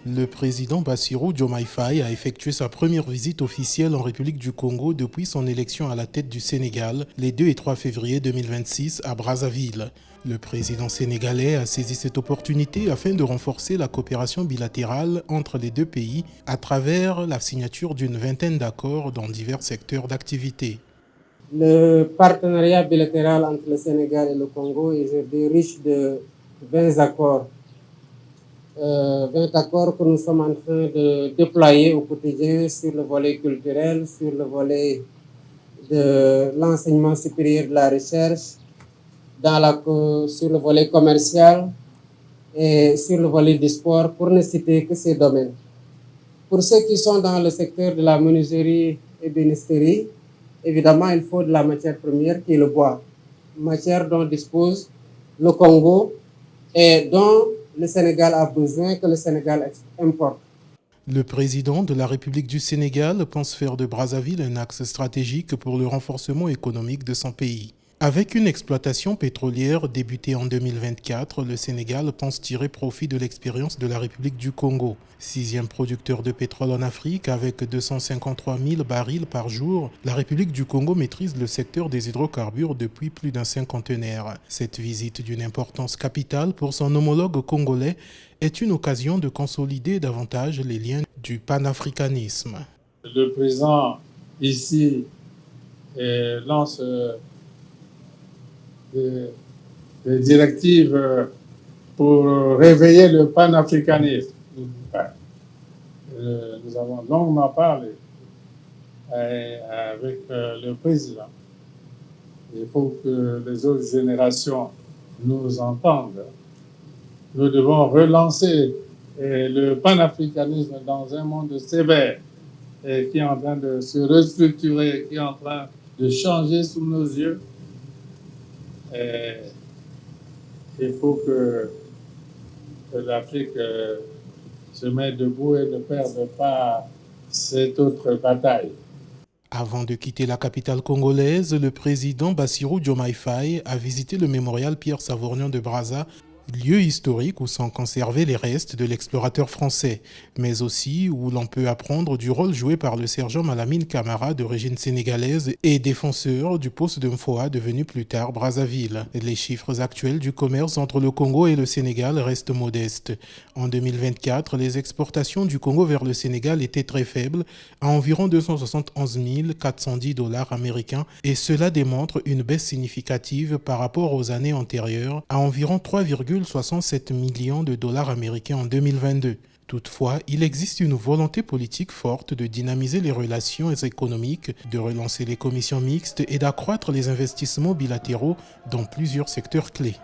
Le président Bassirou Diomaye Faye a effectué sa première visite officielle en République du Congo depuis son élection à la tête du Sénégal les 2 et 3 février 2026 à Brazzaville. Le président sénégalais a saisi cette opportunité afin de renforcer la coopération bilatérale entre les deux pays à travers la signature d'une vingtaine d'accords dans divers secteurs d'activité. Le partenariat bilatéral entre le Sénégal et le Congo est aujourd'hui riche de 20 accords. 20 accords que nous sommes en train de déployer au quotidien sur le volet culturel, sur le volet de l'enseignement supérieur de la recherche, sur le volet commercial et sur le volet du sport, pour ne citer que ces domaines. Pour ceux qui sont dans le secteur de la menuiserie et bénisterie, évidemment, il faut de la matière première qui est le bois, matière dont dispose le Congo et dont le Sénégal a besoin que le Sénégal importe. Le président de la République du Sénégal pense faire de Brazzaville un axe stratégique pour le renforcement économique de son pays. Avec une exploitation pétrolière débutée en 2024, le Sénégal pense tirer profit de l'expérience de la République du Congo. 6e producteur de pétrole en Afrique avec 253 000 barils par jour, la République du Congo maîtrise le secteur des hydrocarbures depuis plus d'un cinquantenaire. Cette visite d'une importance capitale pour son homologue congolais est une occasion de consolider davantage les liens du panafricanisme. Le président ici lance des directives pour réveiller le panafricanisme. Nous avons longuement parlé avec le président. Il faut que les autres générations nous entendent. Nous devons relancer le panafricanisme dans un monde sévère qui est en train de se restructurer, qui est en train de changer sous nos yeux. Il faut que l'Afrique se mette debout et ne perde pas cette autre bataille. Avant de quitter la capitale congolaise, le président Bassirou Diomaye Faye a visité le mémorial Pierre Savorgnan de Brazza, lieu historique où sont conservés les restes de l'explorateur français, mais aussi où l'on peut apprendre du rôle joué par le sergent Malamine Camara d'origine sénégalaise et défenseur du poste de Mfoa devenu plus tard Brazzaville. Les chiffres actuels du commerce entre le Congo et le Sénégal restent modestes. En 2024, les exportations du Congo vers le Sénégal étaient très faibles, à environ 271 410 $ américains, et cela démontre une baisse significative par rapport aux années antérieures, à environ 3,67 millions de dollars américains en 2022. Toutefois, il existe une volonté politique forte de dynamiser les relations économiques, de relancer les commissions mixtes et d'accroître les investissements bilatéraux dans plusieurs secteurs clés.